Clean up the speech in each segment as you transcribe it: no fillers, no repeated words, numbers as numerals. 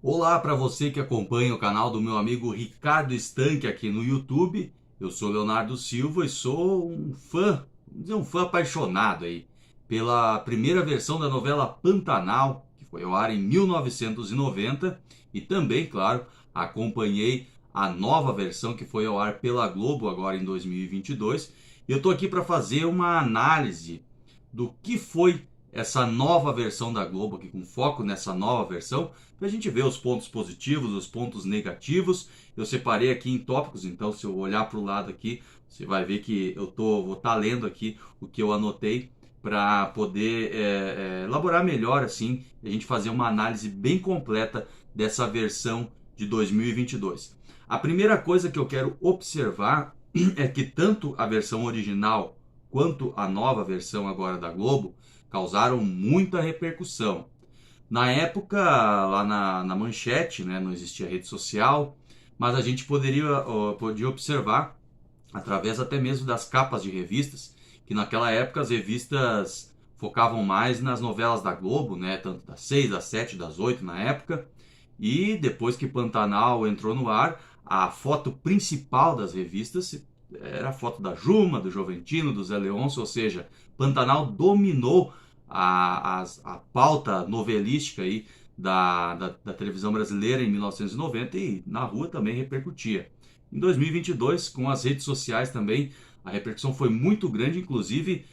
Olá para você que acompanha o canal do meu amigo Ricardo Estanque aqui no YouTube. Eu sou Leonardo Silva e sou um fã, vamos dizer, um fã apaixonado aí pela primeira versão da novela Pantanal, que foi ao ar em 1990, e também, claro, acompanhei a nova versão que foi ao ar pela Globo agora em 2022. Eu estou aqui para fazer uma análise do que foi essa nova versão da Globo, aqui com foco nessa nova versão, para a gente ver os pontos positivos, os pontos negativos. Eu separei aqui em tópicos, então se eu olhar para o lado aqui, você vai ver que vou estar lendo aqui o que eu anotei para poder elaborar melhor assim, a gente fazer uma análise bem completa dessa versão de 2022. A primeira coisa que eu quero observar é que tanto a versão original quanto a nova versão agora da Globo causaram muita repercussão. Na época, lá na Manchete, né, não existia rede social, mas a gente podia observar, através até mesmo das capas de revistas, que naquela época as revistas focavam mais nas novelas da Globo, né, tanto das 6, das 7, das 8 na época, e depois que Pantanal entrou no ar, a foto principal das revistas era a foto da Juma, do Joventino, do Zé Leôncio, ou seja, Pantanal dominou a pauta novelística aí da televisão brasileira em 1990 e na rua também repercutia. Em 2022, com as redes sociais também, a repercussão foi muito grande, inclusive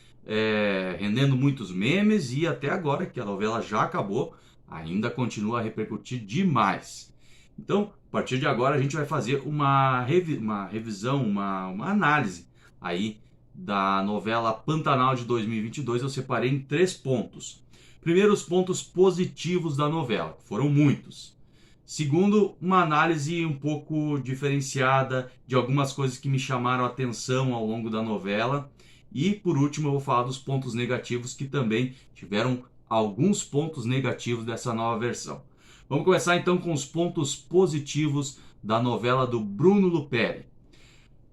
rendendo muitos memes, e até agora que a novela já acabou, ainda continua a repercutir demais. Então, a partir de agora, a gente vai fazer uma revisão, uma análise aí da novela Pantanal de 2022. Eu separei em 3 pontos. Primeiro, os pontos positivos da novela, foram muitos. Segundo, uma análise um pouco diferenciada de algumas coisas que me chamaram a atenção ao longo da novela. E por último, eu vou falar dos pontos negativos, que também tiveram alguns pontos negativos dessa nova versão. Vamos começar então com os pontos positivos da novela do Bruno Luperi.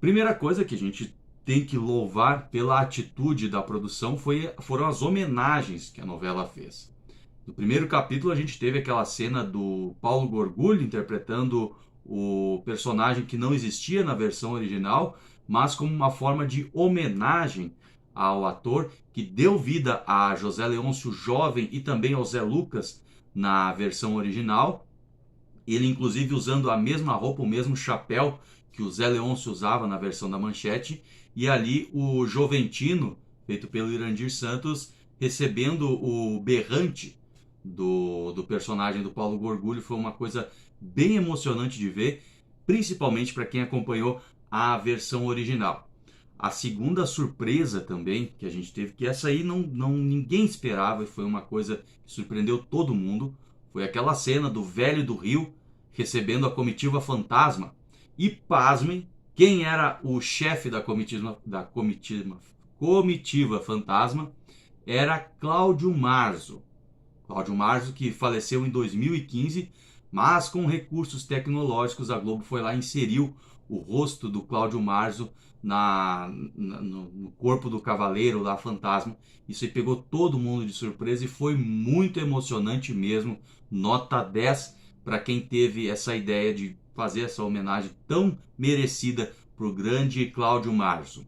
Primeira coisa que a gente tem que louvar pela atitude da produção foram as homenagens que a novela fez. No primeiro capítulo a gente teve aquela cena do Paulo Gorgulho interpretando o personagem que não existia na versão original, mas como uma forma de homenagem ao ator que deu vida a José Leôncio jovem e também ao Zé Lucas na versão original. Ele inclusive usando a mesma roupa, o mesmo chapéu que o Zé Leôncio usava na versão da Manchete, e ali o Joventino, feito pelo Irandir Santos, recebendo o berrante do personagem do Paulo Gorgulho. Foi uma coisa bem emocionante de ver, principalmente para quem acompanhou a versão original. A segunda surpresa também que a gente teve, que essa aí ninguém esperava e foi uma coisa que surpreendeu todo mundo, foi aquela cena do velho do Rio recebendo a comitiva fantasma. E pasmem, quem era o chefe da comitiva fantasma era Cláudio Marzo. Cláudio Marzo, que faleceu em 2015, mas com recursos tecnológicos a Globo foi lá e inseriu o rosto do Cláudio Marzo no corpo do cavaleiro lá, fantasma. Isso aí pegou todo mundo de surpresa e foi muito emocionante mesmo. Nota 10 para quem teve essa ideia de fazer essa homenagem tão merecida para o grande Cláudio Marzo.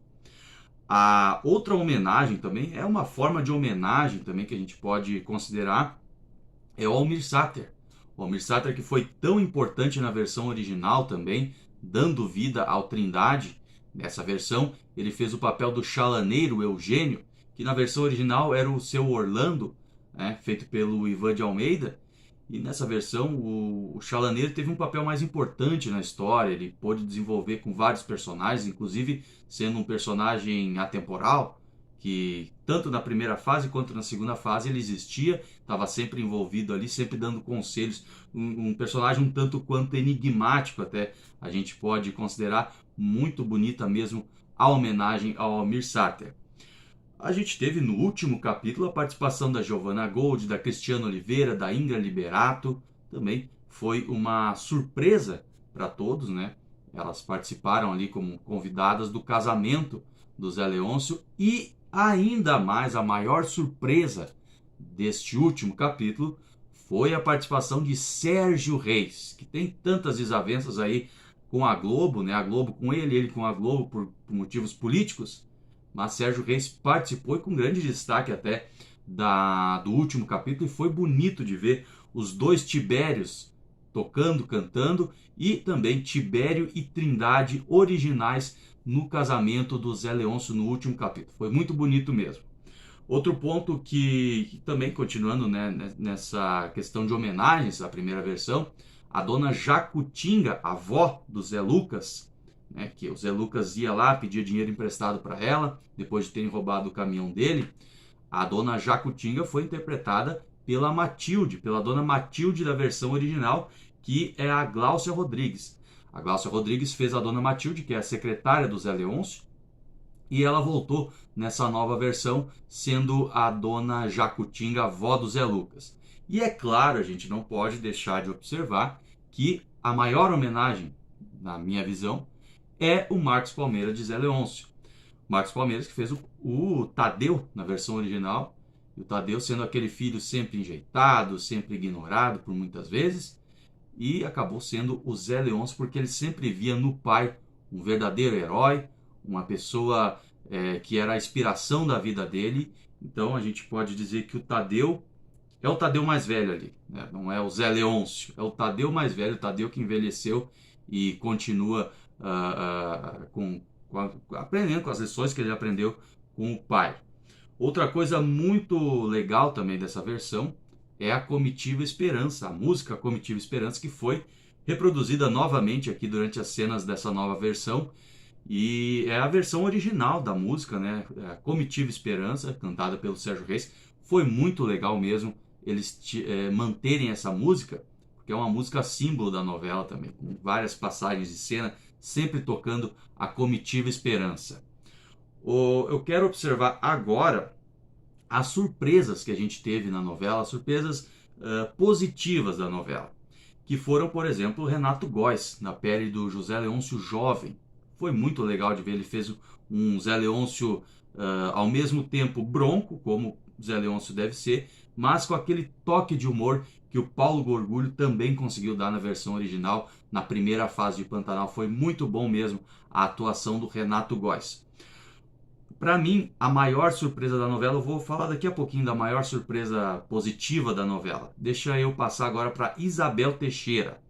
A outra homenagem também é uma forma de homenagem também que a gente pode considerar, é o Almir Sater. O Almir Sater, que foi tão importante na versão original também, dando vida ao Trindade. Nessa versão ele fez o papel do chalaneiro Eugênio, que na versão original era o seu Orlando, né, feito pelo Ivan de Almeida. E nessa versão o chalaneiro teve um papel mais importante na história. Ele pôde desenvolver com vários personagens, inclusive sendo um personagem atemporal, que tanto na primeira fase quanto na segunda fase ele existia, estava sempre envolvido ali, sempre dando conselhos. Um personagem um tanto quanto enigmático, até a gente pode considerar. Muito bonita mesmo a homenagem ao Almir Sater. A gente teve no último capítulo a participação da Giovanna Gold, da Cristiana Oliveira, da Indra Liberato. Também foi uma surpresa para todos, né? Elas participaram ali como convidadas do casamento do Zé Leôncio. E ainda mais, a maior surpresa deste último capítulo foi a participação de Sérgio Reis, que tem tantas desavenças aí com a Globo, né? A Globo com ele com a Globo por motivos políticos. Mas Sérgio Reis participou e com grande destaque até do último capítulo, e foi bonito de ver os dois Tibérios tocando, cantando, e também Tibério e Trindade originais no casamento do Zé Leôncio no último capítulo. Foi muito bonito mesmo. Outro ponto que também continuando, né, nessa questão de homenagens à primeira versão, a dona Jacutinga, avó do Zé Lucas, né, que o Zé Lucas ia lá, pedia dinheiro emprestado para ela, depois de terem roubado o caminhão dele. A dona Jacutinga foi interpretada pela Matilde, pela dona Matilde da versão original, que é a Gláucia Rodrigues. A Gláucia Rodrigues fez a dona Matilde, que é a secretária do Zé Leôncio, e ela voltou nessa nova versão sendo a dona Jacutinga, avó do Zé Lucas. E é claro, a gente não pode deixar de observar que a maior homenagem, na minha visão, é o Marcos Palmeira de Zé Leôncio. Marcos Palmeiras que fez o Tadeu na versão original, e o Tadeu sendo aquele filho sempre enjeitado, sempre ignorado por muitas vezes, e acabou sendo o Zé Leôncio porque ele sempre via no pai um verdadeiro herói, uma pessoa que era a inspiração da vida dele. Então a gente pode dizer que o Tadeu é o Tadeu mais velho ali, né? Não é o Zé Leôncio, é o Tadeu mais velho, o Tadeu que envelheceu e continua aprendendo com as lições que ele aprendeu com o pai. Outra coisa muito legal também dessa versão é a Comitiva Esperança, a música Comitiva Esperança, que foi reproduzida novamente aqui durante as cenas dessa nova versão, e é a versão original da música, né? A Comitiva Esperança, cantada pelo Sérgio Reis. Foi muito legal mesmo eles manterem essa música, porque é uma música símbolo da novela também, com várias passagens de cena, sempre tocando a Comitiva Esperança. Eu quero observar agora as surpresas que a gente teve na novela, as surpresas positivas da novela, que foram, por exemplo, o Renato Góes, na pele do José Leôncio jovem. Foi muito legal de ver, ele fez um Zé Leôncio ao mesmo tempo bronco, como Zé Leôncio deve ser, mas com aquele toque de humor que o Paulo Gorgulho também conseguiu dar na versão original, na primeira fase de Pantanal. Foi muito bom mesmo a atuação do Renato Góes. Para mim, a maior surpresa da novela, eu vou falar daqui a pouquinho da maior surpresa positiva da novela. Deixa eu passar agora para Isabel Teixeira,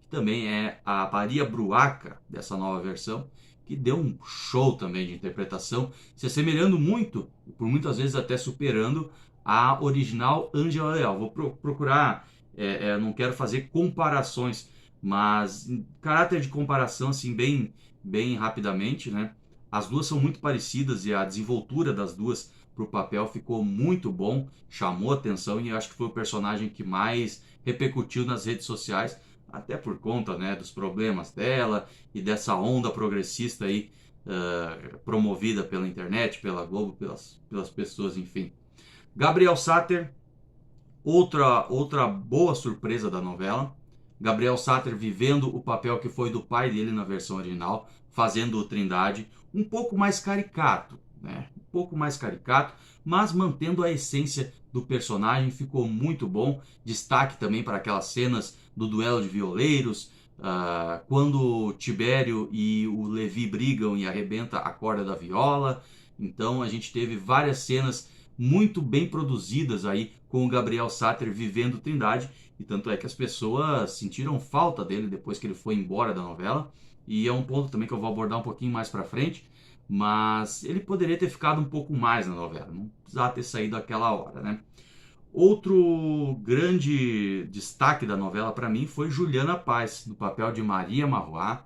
que também é a Maria Bruaca dessa nova versão, que deu um show também de interpretação, se assemelhando muito, por muitas vezes até superando, a original Ângela Leal. Vou procurar, não quero fazer comparações, mas em caráter de comparação, assim, bem rapidamente, né? As duas são muito parecidas e a desenvoltura das duas para o papel ficou muito bom, chamou atenção, e eu acho que foi o personagem que mais repercutiu nas redes sociais, até por conta, né, dos problemas dela e dessa onda progressista aí, promovida pela internet, pela Globo, pelas pessoas, enfim. Gabriel Sater, outra boa surpresa da novela. Gabriel Sater vivendo o papel que foi do pai dele na versão original, fazendo o Trindade, um pouco mais caricato, né? Um pouco mais caricato, mas mantendo a essência do personagem. Ficou muito bom. Destaque também para aquelas cenas do duelo de violeiros, quando o Tibério e o Levi brigam e arrebenta a corda da viola. Então a gente teve várias cenas muito bem produzidas aí com o Gabriel Sater vivendo Trindade, e tanto é que as pessoas sentiram falta dele depois que ele foi embora da novela, e é um ponto também que eu vou abordar um pouquinho mais pra frente, mas ele poderia ter ficado um pouco mais na novela, não precisava ter saído aquela hora, né? Outro grande destaque da novela para mim foi Juliana Paz, no papel de Maria Marroá.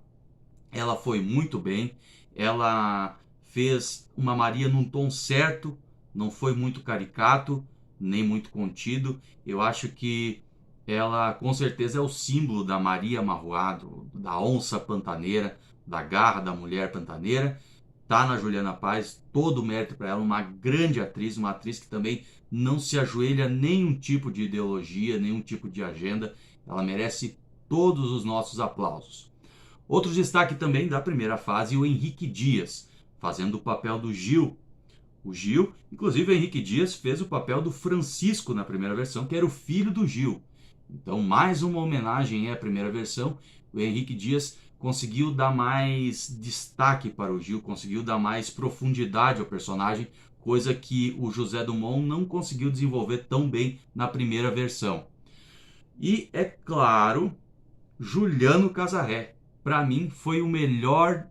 Ela foi muito bem, ela fez uma Maria num tom certo, não foi muito caricato, nem muito contido. Eu acho que ela com certeza é o símbolo da Maria Marroá, da onça pantaneira, da garra da mulher pantaneira. Tá na Juliana Paz, todo o mérito para ela, uma grande atriz, uma atriz que também não se ajoelha a nenhum tipo de ideologia, nenhum tipo de agenda. Ela merece todos os nossos aplausos. Outro destaque também da primeira fase, o Henrique Dias, fazendo o papel do Gil. O Gil, inclusive o Henrique Dias fez o papel do Francisco na primeira versão, que era o filho do Gil. Então, mais uma homenagem à primeira versão. O Henrique Dias conseguiu dar mais destaque para o Gil, conseguiu dar mais profundidade ao personagem, coisa que o José Dumont não conseguiu desenvolver tão bem na primeira versão. E, é claro, Juliano Casarré. Para mim, foi o melhor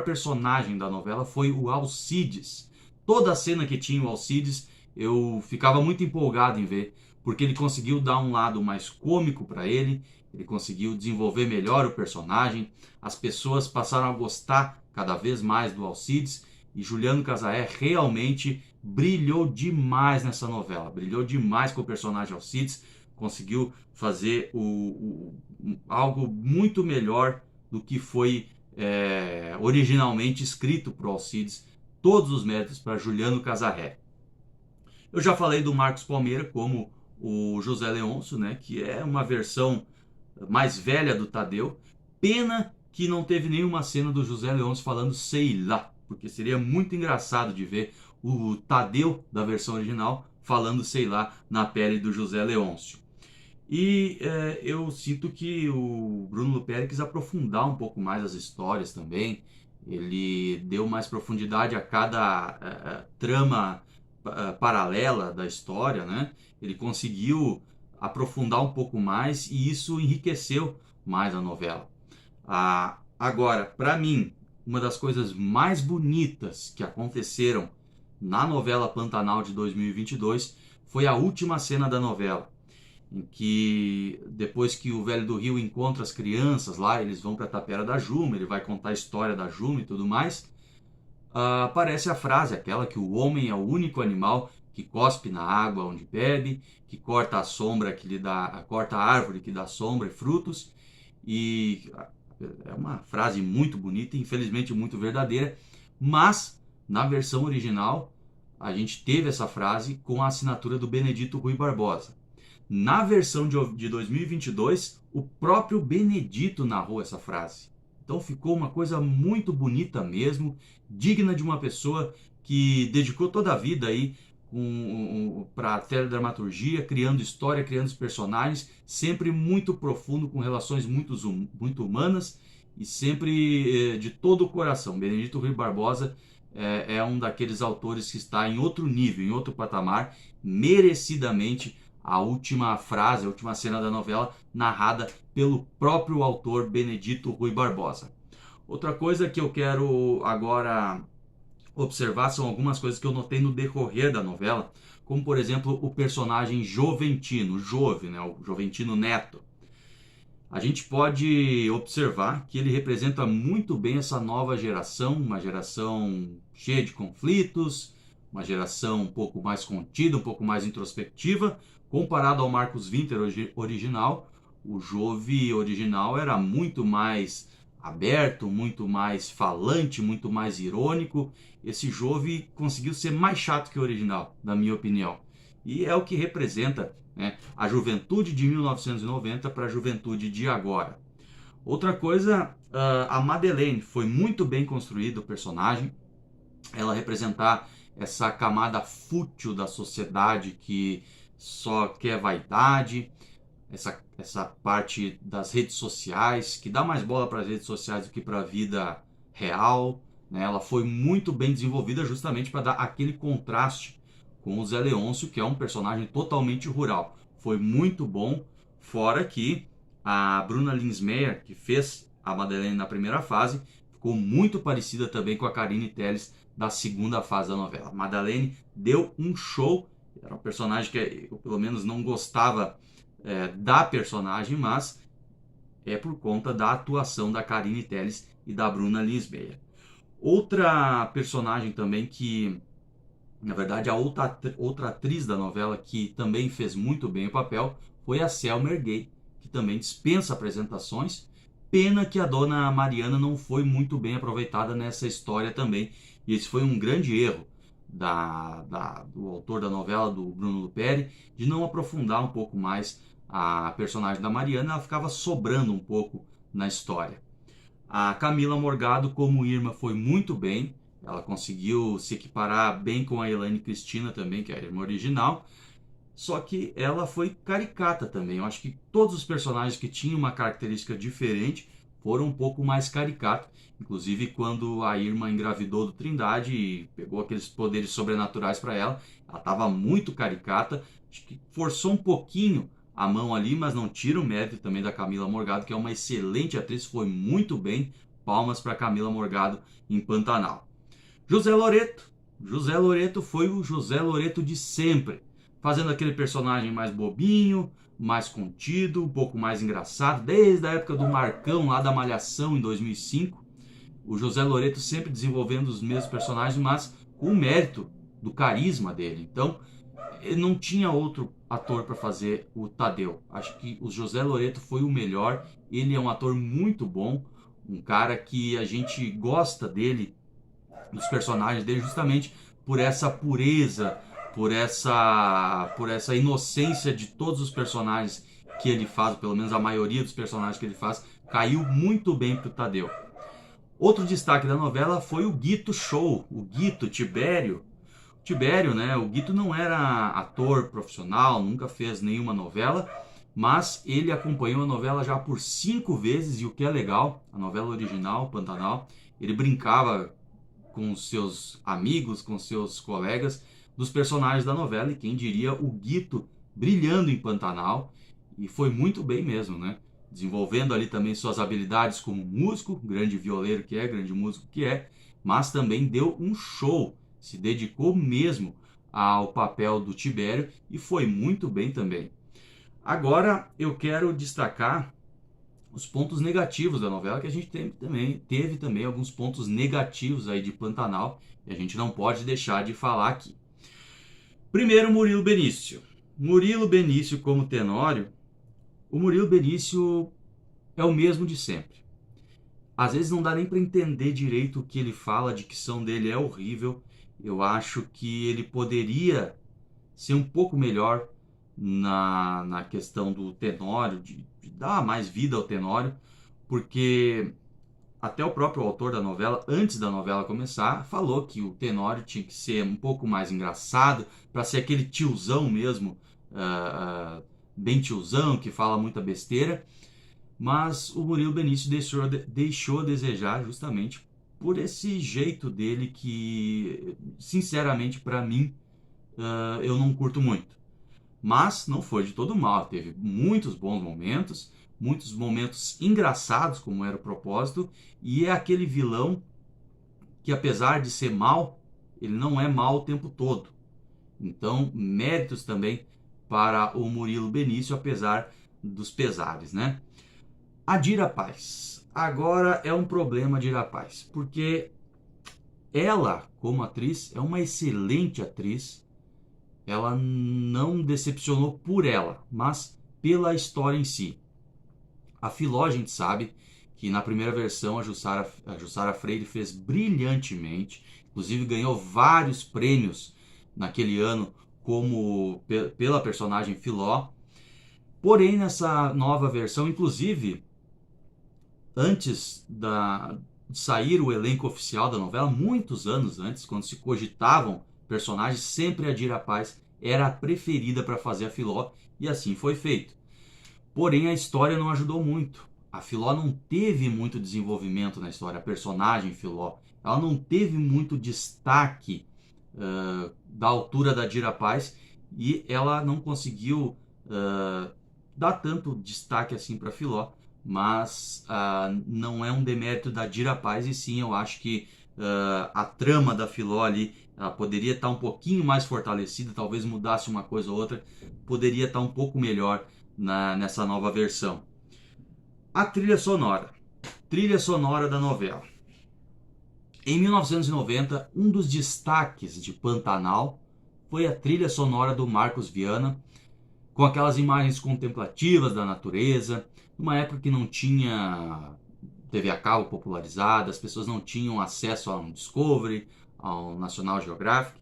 personagem da novela, foi o Alcides. Toda a cena que tinha o Alcides, eu ficava muito empolgado em ver, porque ele conseguiu dar um lado mais cômico para ele conseguiu desenvolver melhor o personagem, as pessoas passaram a gostar cada vez mais do Alcides, e Juliano Casarré realmente brilhou demais nessa novela, brilhou demais com o personagem Alcides, conseguiu fazer algo muito melhor do que foi originalmente escrito para o Alcides. Todos os méritos para Juliano Casarré. Eu já falei do Marcos Palmeira como o José Leôncio, né, que é uma versão mais velha do Tadeu. Pena que não teve nenhuma cena do José Leôncio falando sei lá, porque seria muito engraçado de ver o Tadeu da versão original falando sei lá na pele do José Leôncio. E eu sinto que o Bruno Luperi quis aprofundar um pouco mais as histórias também. Ele deu mais profundidade a cada trama paralela da história, né? Ele conseguiu aprofundar um pouco mais e isso enriqueceu mais a novela. Agora, para mim, uma das coisas mais bonitas que aconteceram na novela Pantanal de 2022 foi a última cena da novela, em que depois que o Velho do Rio encontra as crianças lá, eles vão para a Tapera da Juma, ele vai contar a história da Juma e tudo mais, aparece a frase, aquela que o homem é o único animal que cospe na água onde bebe, que corta a sombra que lhe dá, corta a árvore que dá sombra e frutos, e é uma frase muito bonita, infelizmente muito verdadeira, mas na versão original a gente teve essa frase com a assinatura do Benedito Rui Barbosa. Na versão de 2022, o próprio Benedito narrou essa frase. Então ficou uma coisa muito bonita mesmo, digna de uma pessoa que dedicou toda a vida aí para a teledramaturgia, criando história, criando os personagens, sempre muito profundo, com relações muito humanas e sempre de todo o coração. Benedito Rui Barbosa é um daqueles autores que está em outro nível, em outro patamar, merecidamente a última frase, a última cena da novela, narrada pelo próprio autor Benedito Rui Barbosa. Outra coisa que eu quero agora observar são algumas coisas que eu notei no decorrer da novela, como por exemplo o personagem Joventino, Jove, né, o Joventino Neto. A gente pode observar que ele representa muito bem essa nova geração, uma geração cheia de conflitos, uma geração um pouco mais contida, um pouco mais introspectiva, comparado ao Marcos Winter original. O Jove original era muito mais aberto, muito mais falante, muito mais irônico. Esse Jove conseguiu ser mais chato que o original, na minha opinião. E é o que representa, né, a juventude de 1990 para a juventude de agora. Outra coisa, a Madeleine, foi muito bem construído o personagem. Ela representar essa camada fútil da sociedade que só quer vaidade, essa parte das redes sociais, que dá mais bola para as redes sociais do que para a vida real, né? Ela foi muito bem desenvolvida justamente para dar aquele contraste com o Zé Leôncio, que é um personagem totalmente rural. Foi muito bom, fora que a Bruna Linsmeyer, que fez a Madeleine na primeira fase, ficou muito parecida também com a Karine Telles da segunda fase da novela. A Madeleine deu um show, era um personagem que eu pelo menos não gostava da personagem, mas é por conta da atuação da Karine Telles e da Bruna Linsmeyer. Outra personagem também que, na verdade, a outra atriz da novela que também fez muito bem o papel foi a Selma Erguei, que também dispensa apresentações. Pena que a dona Mariana não foi muito bem aproveitada nessa história também. E esse foi um grande erro do autor da novela, do Bruno Luperi, de não aprofundar um pouco mais a personagem da Mariana. Ela ficava sobrando um pouco na história. A Camila Morgado como Irma foi muito bem. Ela conseguiu se equiparar bem com a Elaine Cristina também, que é a irmã original. só que ela foi caricata também. Eu acho que todos os personagens que tinham uma característica diferente foram um pouco mais caricatos. Inclusive quando a Irma engravidou do Trindade e pegou aqueles poderes sobrenaturais para ela, ela estava muito caricata. Acho que forçou um pouquinho a mão ali, mas não tira o mérito também da Camila Morgado, que é uma excelente atriz, foi muito bem. Palmas para Camila Morgado em Pantanal. José Loreto. José Loreto foi o José Loreto de sempre, fazendo aquele personagem mais bobinho, mais contido, um pouco mais engraçado, desde a época do Marcão lá da Malhação em 2005. O José Loreto sempre desenvolvendo os mesmos personagens, mas com o mérito do carisma dele. Então, ele não tinha outro ator para fazer o Tadeu. Acho que o José Loreto foi o melhor. Ele é um ator muito bom, um cara que a gente gosta dele, dos personagens dele, justamente por essa pureza, por essa inocência de todos os personagens que ele faz, pelo menos a maioria dos personagens que ele faz, caiu muito bem pro Tadeu. Outro destaque da novela foi o Guito Show, o Guito Tibério. Tibério, né? O Guito não era ator profissional, nunca fez nenhuma novela, mas ele acompanhou a novela já por 5 vezes, e o que é legal, a novela original, Pantanal, ele brincava com seus amigos, com seus colegas, dos personagens da novela, e quem diria o Guito brilhando em Pantanal, e foi muito bem mesmo, né? Desenvolvendo ali também suas habilidades como músico, grande violeiro que é, grande músico que é, mas também deu um show, se dedicou mesmo ao papel do Tibério e foi muito bem também. Agora eu quero destacar os pontos negativos da novela, que a gente teve também alguns pontos negativos aí de Pantanal, e a gente não pode deixar de falar aqui. Primeiro, Murilo Benício. Murilo Benício como Tenório, o Murilo Benício é o mesmo de sempre. Às vezes não dá nem para entender direito o que ele fala, a dicção dele é horrível. Eu acho que ele poderia ser um pouco melhor na questão do Tenório, de dar mais vida ao Tenório, porque até o próprio autor da novela, antes da novela começar, falou que o Tenório tinha que ser um pouco mais engraçado, para ser aquele tiozão mesmo, bem tiozão, que fala muita besteira. Mas o Murilo Benício deixou a desejar justamente por esse jeito dele que, sinceramente, para mim, eu não curto muito. Mas não foi de todo mal, teve muitos bons momentos, muitos momentos engraçados, como era o propósito, e é aquele vilão que, apesar de ser mal, ele não é mal o tempo todo. Então, méritos também para o Murilo Benício, apesar dos pesares, né? A Dira Paz. Agora é um problema a Dira Paz, porque ela, como atriz, é uma excelente atriz. Ela não decepcionou por ela, mas pela história em si. A Filó, a gente sabe que na primeira versão a Jussara Freire fez brilhantemente, inclusive ganhou vários prêmios naquele ano como pela personagem Filó. Porém, nessa nova versão, inclusive, antes de sair o elenco oficial da novela, muitos anos antes, quando se cogitavam personagens, sempre a Dira Paz era a preferida para fazer a Filó, e assim foi feito. Porém, a história não ajudou muito. A Filó não teve muito desenvolvimento na história, a personagem Filó. Ela não teve muito destaque da altura da Dira Paz, e ela não conseguiu dar tanto destaque assim para Filó. Mas não é um demérito da Dira Paz, e sim, eu acho que a trama da Filó ali, ela poderia estar um pouquinho mais fortalecida, talvez mudasse uma coisa ou outra, poderia estar um pouco melhor nessa nova versão. A trilha sonora da novela. Em 1990, um dos destaques de Pantanal foi a trilha sonora do Marcos Viana, com aquelas imagens contemplativas da natureza, numa época que não tinha TV a cabo popularizada, as pessoas não tinham acesso ao Discovery, ao National Geographic,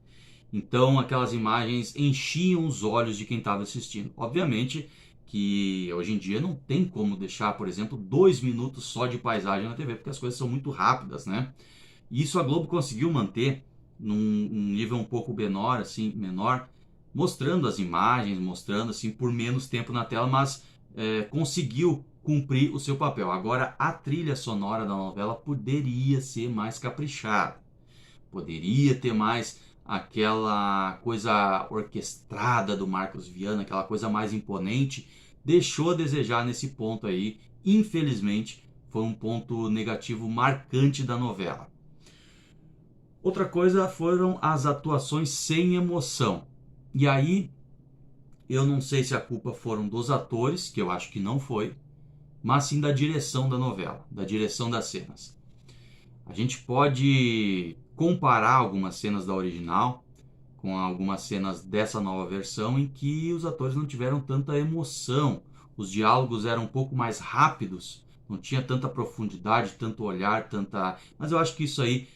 então aquelas imagens enchiam os olhos de quem estava assistindo. Obviamente que hoje em dia não tem como deixar, por exemplo, 2 minutos só de paisagem na TV, porque as coisas são muito rápidas, né? E isso a Globo conseguiu manter num nível um pouco menor, mostrando as imagens, mostrando assim por menos tempo na tela, mas conseguiu cumprir o seu papel. Agora, a trilha sonora da novela poderia ser mais caprichada, poderia ter mais aquela coisa orquestrada do Marcos Viana, aquela coisa mais imponente. Deixou a desejar nesse ponto aí, infelizmente, foi um ponto negativo marcante da novela. Outra coisa foram as atuações sem emoção. E aí, eu não sei se a culpa foram dos atores, que eu acho que não foi, mas sim da direção da novela, da direção das cenas. A gente pode comparar algumas cenas da original com algumas cenas dessa nova versão em que os atores não tiveram tanta emoção, os diálogos eram um pouco mais rápidos, não tinha tanta profundidade, tanto olhar, tanta... Mas eu acho que isso aí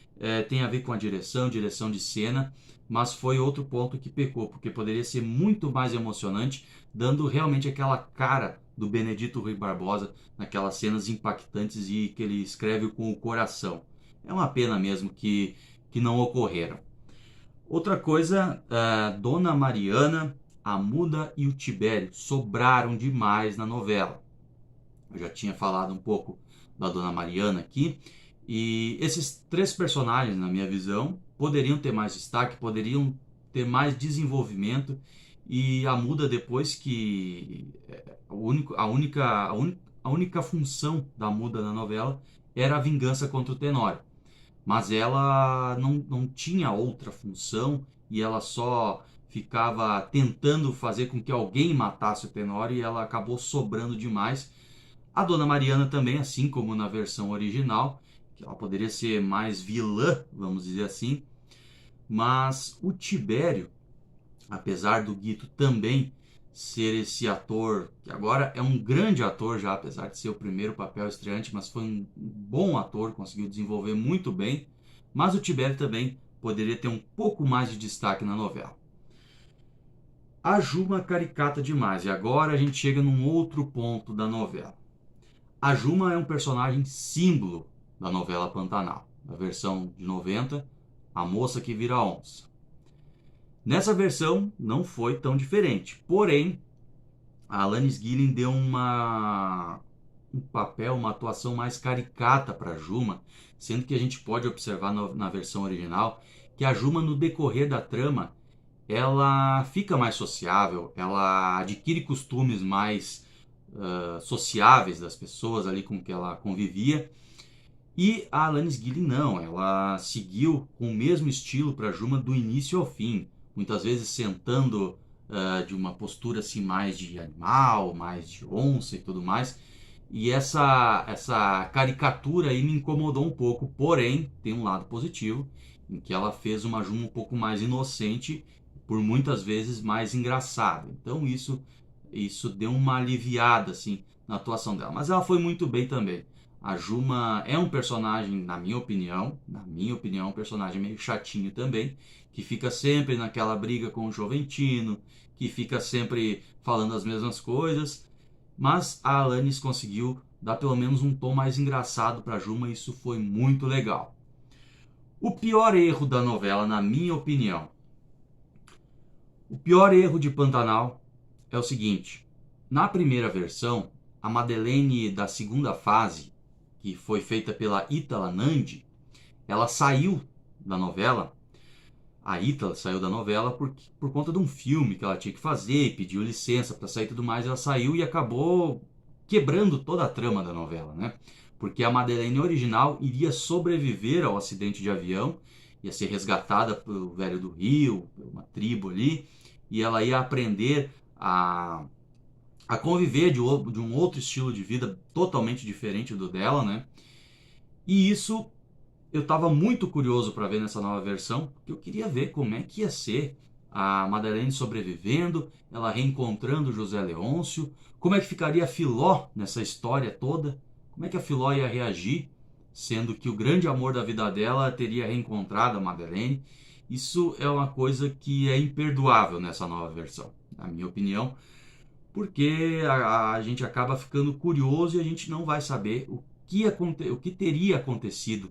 tem a ver com a direção de cena, mas foi outro ponto que pecou, porque poderia ser muito mais emocionante, dando realmente aquela cara do Benedito Rui Barbosa naquelas cenas impactantes e que ele escreve com o coração. É uma pena mesmo que não ocorreram. Outra coisa, Dona Mariana, a Muda e o Tibério sobraram demais na novela. Eu já tinha falado um pouco da Dona Mariana aqui. E esses três personagens, na minha visão, poderiam ter mais destaque, poderiam ter mais desenvolvimento. E a Muda, depois que a única função da Muda na novela era a vingança contra o Tenório. Mas ela não tinha outra função e ela só ficava tentando fazer com que alguém matasse o Tenório e ela acabou sobrando demais. A Dona Mariana também, assim como na versão original, que ela poderia ser mais vilã, vamos dizer assim, mas o Tibério, apesar do Guito também ser esse ator, que agora é um grande ator já, apesar de ser o primeiro papel estreante, mas foi um bom ator, conseguiu desenvolver muito bem, mas o Tibério também poderia ter um pouco mais de destaque na novela. A Juma caricata demais, e agora a gente chega num outro ponto da novela. A Juma é um personagem símbolo da novela Pantanal, da versão de 90, a moça que vira onça. Nessa versão não foi tão diferente, porém a Alanis Guilin deu um papel, uma atuação mais caricata para a Juma, sendo que a gente pode observar na versão original que a Juma, no decorrer da trama, ela fica mais sociável, ela adquire costumes mais sociáveis das pessoas ali com que ela convivia. E a Alanis Guilin não, ela seguiu com o mesmo estilo para a Juma do início ao fim, muitas vezes sentando de uma postura assim mais de animal, mais de onça e tudo mais. E essa caricatura aí me incomodou um pouco, porém tem um lado positivo, em que ela fez uma Juma um pouco mais inocente, por muitas vezes mais engraçada. Então isso deu uma aliviada assim na atuação dela, mas ela foi muito bem também. A Juma é um personagem, na minha opinião, um personagem meio chatinho também, que fica sempre naquela briga com o Joventino, que fica sempre falando as mesmas coisas, mas a Alanis conseguiu dar pelo menos um tom mais engraçado para a Juma e isso foi muito legal. O pior erro da novela, na minha opinião, o pior erro de Pantanal é o seguinte: na primeira versão, a Madeleine da segunda fase, que foi feita pela Ítala Nandi, ela saiu da novela. A Ítala saiu da novela por conta de um filme que ela tinha que fazer, pediu licença para sair e tudo mais, ela saiu e acabou quebrando toda a trama da novela, né? Porque a Madeleine original iria sobreviver ao acidente de avião, ia ser resgatada pelo Velho do Rio, por uma tribo ali, e ela ia aprender a conviver de um outro estilo de vida totalmente diferente do dela, né? E isso eu estava muito curioso para ver nessa nova versão, porque eu queria ver como é que ia ser a Madeleine sobrevivendo, ela reencontrando José Leôncio, como é que ficaria a Filó nessa história toda, como é que a Filó ia reagir, sendo que o grande amor da vida dela teria reencontrado a Madeleine. Isso é uma coisa que é imperdoável nessa nova versão, na minha opinião, porque a gente acaba ficando curioso e a gente não vai saber o que teria acontecido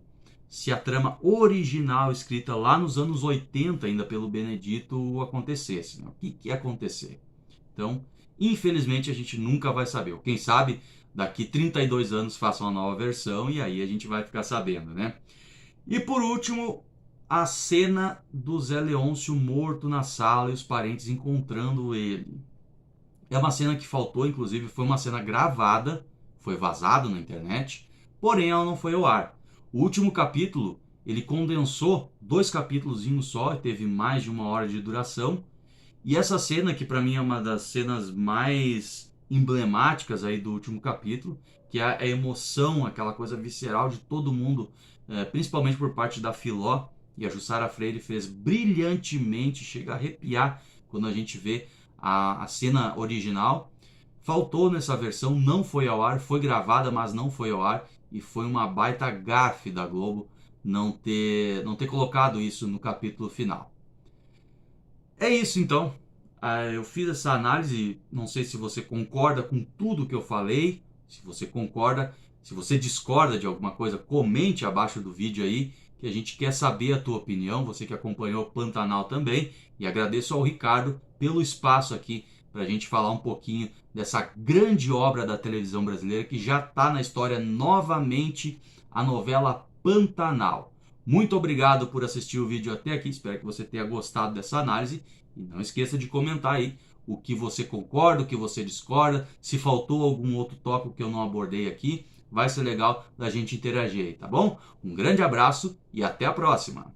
se a trama original escrita lá nos anos 80 ainda pelo Benedito acontecesse, né? O que ia acontecer? Então, infelizmente a gente nunca vai saber. Quem sabe daqui 32 anos faça uma nova versão e aí a gente vai ficar sabendo, né? E por último, a cena do Zé Leôncio morto na sala e os parentes encontrando ele. É uma cena que faltou, inclusive foi uma cena gravada, foi vazado na internet, porém ela não foi ao ar. O último capítulo, ele condensou 2 capítulos em um só, teve mais de 1 hora de duração. E essa cena, que para mim é uma das cenas mais emblemáticas aí do último capítulo, que é a emoção, aquela coisa visceral de todo mundo, principalmente por parte da Filó, e a Jussara Freire fez brilhantemente, chega a arrepiar quando a gente vê a cena original. Faltou nessa versão, não foi ao ar, foi gravada, mas não foi ao ar, e foi uma baita gafe da Globo não ter colocado isso no capítulo final. É isso então. Eu fiz essa análise, não sei se você concorda com tudo que eu falei. Se você concorda, se você discorda de alguma coisa, comente abaixo do vídeo aí, que a gente quer saber a tua opinião, você que acompanhou o Pantanal também. E agradeço ao Ricardo pelo espaço aqui para a gente falar um pouquinho dessa grande obra da televisão brasileira que já está na história novamente, a novela Pantanal. Muito obrigado por assistir o vídeo até aqui, espero que você tenha gostado dessa análise. E não esqueça de comentar aí o que você concorda, o que você discorda, se faltou algum outro tópico que eu não abordei aqui. Vai ser legal da gente interagir aí, tá bom? Um grande abraço e até a próxima!